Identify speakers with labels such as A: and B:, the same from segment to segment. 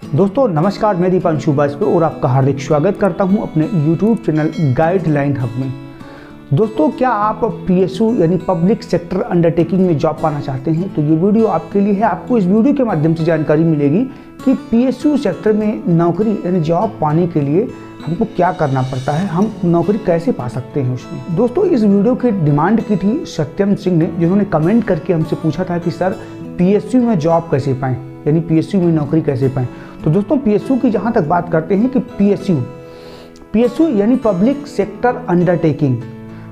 A: दोस्तों नमस्कार, मैं दीपांशु बाजपेयी और आपका हार्दिक स्वागत करता हूं अपने YouTube चैनल गाइडलाइन हब में। दोस्तों, क्या आप PSU यानी पब्लिक सेक्टर अंडरटेकिंग में जॉब पाना चाहते हैं तो ये वीडियो आपके लिए है। आपको इस वीडियो के माध्यम से जानकारी मिलेगी कि PSU सेक्टर में नौकरी यानी जॉब पाने के लिए हमको क्या करना पड़ता है, हम नौकरी कैसे पा सकते हैं उसमें। दोस्तों, इस वीडियो की डिमांड की थी सत्यम सिंह ने, जिन्होंने कमेंट करके हमसे पूछा था कि सर PSU में जॉब कैसे पाएँ, यानी PSU में नौकरी कैसे पाएँ। तो दोस्तों, PSU की जहाँ तक बात करते हैं कि PSU यानी पब्लिक सेक्टर अंडरटेकिंग,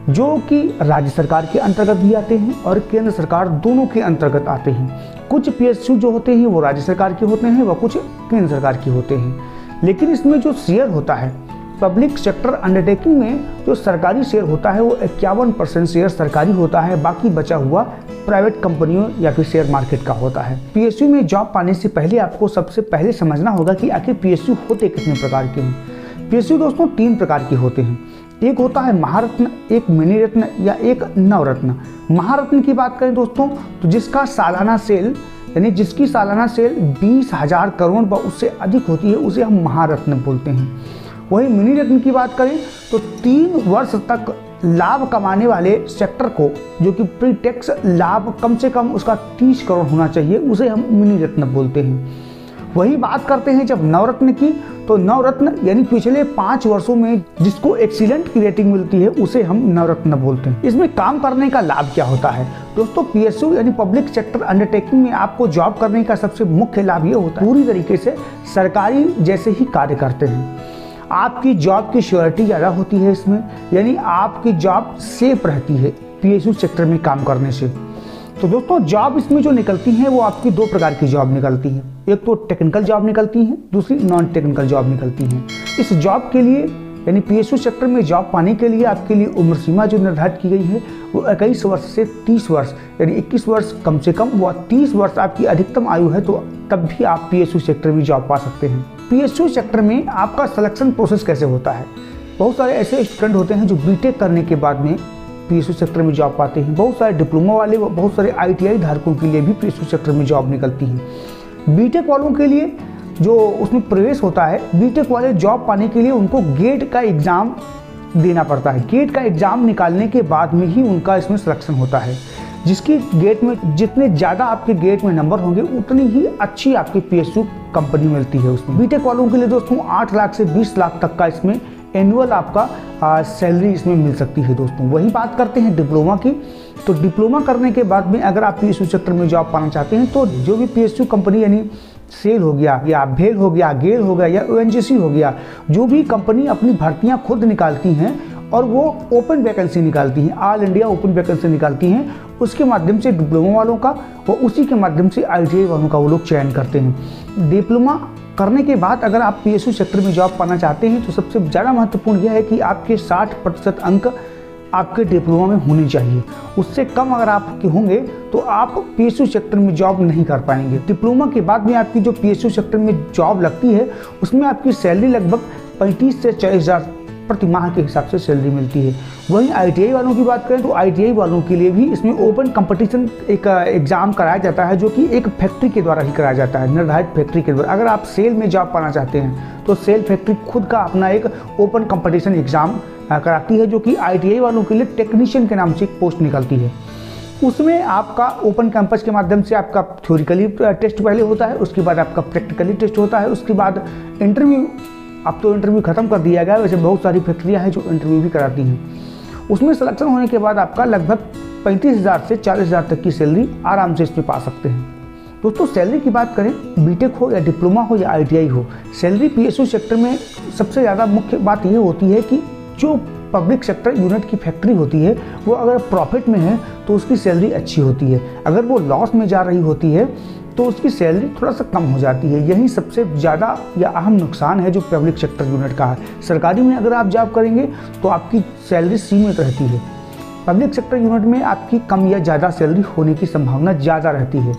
A: जो कि राज्य सरकार के अंतर्गत भी आते हैं और केंद्र सरकार दोनों के अंतर्गत आते हैं। कुछ PSU जो होते हैं वो राज्य सरकार के होते हैं व कुछ केंद्र सरकार के होते हैं। लेकिन इसमें जो शेयर होता है पब्लिक सेक्टर अंडरटेकिंग में, जो सरकारी शेयर होता है वो 51% शेयर सरकारी होता है, बाकी बचा हुआ प्राइवेट कंपनियों या फिर शेयर मार्केट का होता है। PSU में जॉब पाने से पहले आपको सबसे पहले समझना होगा कि आखिर PSU होते कितने प्रकार के हैं। PSU दोस्तों 3 प्रकार के होते हैं। एक होता है महारत्न, एक मिनी रत्न या एक नवरत्न। महारत्न की बात करें दोस्तों तो जिसका सालाना सेल यानी जिसकी सालाना सेल 20,000 करोड़ व उससे अधिक होती है उसे हम महारत्न बोलते हैं। वहीं मिनी रत्न की बात करें तो 3 वर्ष तक लाभ कमाने वाले सेक्टर को, जो कि प्री टैक्स लाभ कम से कम उसका 30 करोड़ होना चाहिए, उसे हम मिनी रत्न बोलते हैं। वही बात करते हैं जब नवरत्न की, तो नवरत्न यानी पिछले 5 वर्षों में जिसको एक्सीलेंट की रेटिंग मिलती है उसे हम नवरत्न बोलते हैं। इसमें काम करने का लाभ क्या होता है दोस्तों? PSU यानी पब्लिक सेक्टर अंडरटेकिंग में आपको जॉब करने का सबसे मुख्य लाभ ये होता है, पूरी तरीके से सरकारी जैसे ही कार्य करते हैं। आपकी जॉब की श्योरिटी ज़्यादा होती है इसमें, यानी आपकी जॉब सेफ रहती है PSU सेक्टर में काम करने से। तो दोस्तों, जॉब इसमें जो निकलती हैं वो आपकी 2 प्रकार की जॉब निकलती हैं। एक तो टेक्निकल जॉब निकलती हैं, दूसरी नॉन टेक्निकल जॉब निकलती हैं। इस जॉब के लिए यानी PSU सेक्टर में जॉब पाने के लिए आपके लिए उम्र सीमा जो निर्धारित की गई है वो 21 वर्ष से 30 वर्ष, यानी 21 वर्ष कम से कम व 30 वर्ष आपकी अधिकतम आयु है, तो तब भी आप PSU सेक्टर में जॉब पा सकते हैं। PSU सेक्टर में आपका सिलेक्शन प्रोसेस कैसे होता है? बहुत सारे ऐसे स्टूडेंट होते हैं जो BTech करने के बाद में PSU सेक्टर में जॉब पाते हैं। बहुत सारे डिप्लोमा वाले व बहुत सारे ITI धारकों के लिए भी PSU सेक्टर में जॉब निकलती है। BTech वालों के लिए जो उसमें प्रवेश होता है, BTech वाले जॉब पाने के लिए उनको गेट का एग्ज़ाम देना पड़ता है। गेट का एग्ज़ाम निकालने के बाद में ही उनका इसमें सिलेक्शन होता है। जिसकी गेट में जितने ज़्यादा आपके गेट में नंबर होंगे उतनी ही अच्छी आपकी PSU कंपनी मिलती है उसमें। BTech वालों के लिए दोस्तों 8 लाख से 20 लाख तक का इसमें एनुअल आपका सैलरी इसमें मिल सकती है दोस्तों। वही बात करते हैं डिप्लोमा की, तो डिप्लोमा करने के बाद में अगर आप PSU सेक्टर में जॉब पाना चाहते हैं तो जो भी PSU कंपनी यानी सेल हो गया या भेल हो गया, गेल हो गया या ONGC हो गया, जो भी कंपनी अपनी भर्तियां खुद निकालती हैं और वो ओपन वैकेंसी निकालती हैं, ऑल इंडिया ओपन वैकेंसी निकालती हैं, उसके माध्यम से डिप्लोमा वालों का व उसी के माध्यम से ITI वालों का वो लोग चयन करते हैं। डिप्लोमा करने के बाद अगर आप PSU सेक्टर में जॉब पाना चाहते हैं तो सबसे ज़्यादा महत्वपूर्ण यह है कि आपके 60% अंक आपके डिप्लोमा में होने चाहिए। उससे कम अगर आपके होंगे तो आप PSU सेक्टर में जॉब नहीं कर पाएंगे। डिप्लोमा के बाद में आपकी जो PSU सेक्टर में जॉब लगती है उसमें आपकी सैलरी लगभग 35 से 40 हज़ार प्रति माह के हिसाब से सैलरी मिलती है। वहीं ITI वालों की बात करें तो ITI वालों के लिए भी इसमें ओपन कंपटीशन एक एग्ज़ाम कराया जाता है, जो कि एक फैक्ट्री के द्वारा ही कराया जाता है, निर्धारित फैक्ट्री के द्वारा। अगर आप सेल में जॉब पाना चाहते हैं तो सेल फैक्ट्री खुद का अपना एक ओपन कंपटीशन एग्ज़ाम कराती है, जो कि ITI वालों के लिए टेक्नीशियन के नाम से एक पोस्ट निकलती है। उसमें आपका ओपन कैंपस के माध्यम से आपका थ्योरिकली टेस्ट पहले होता है, उसके बाद आपका प्रैक्टिकली टेस्ट होता है, उसके बाद इंटरव्यू। अब तो इंटरव्यू ख़त्म कर दिया गया, वैसे बहुत सारी फैक्ट्रियाँ हैं जो इंटरव्यू भी कराती हैं। उसमें सिलेक्शन होने के बाद आपका लगभग 35,000 से 40,000 तक की सैलरी आराम से इसमें पा सकते हैं। दोस्तों, सैलरी की बात करें, BTech हो या डिप्लोमा हो या ITI हो, सैलरी PSU सेक्टर में सबसे ज़्यादा मुख्य बात ये होती है कि जो पब्लिक सेक्टर यूनिट की फैक्ट्री होती है वो अगर प्रॉफिट में है तो उसकी सैलरी अच्छी होती है, अगर वो लॉस में जा रही होती है तो उसकी सैलरी थोड़ा सा कम हो जाती है। यही सबसे ज़्यादा या अहम नुकसान है जो पब्लिक सेक्टर यूनिट का है। सरकारी में अगर आप जॉब करेंगे तो आपकी सैलरी सीमित रहती है, पब्लिक सेक्टर यूनिट में आपकी कम या ज़्यादा सैलरी होने की संभावना ज़्यादा रहती है।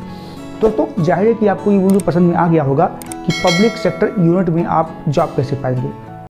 A: दोस्तों, जाहिर है कि आपको ये वीडियो पसंद में आ गया होगा कि पब्लिक सेक्टर यूनिट में आप जॉब कैसे पाएंगे।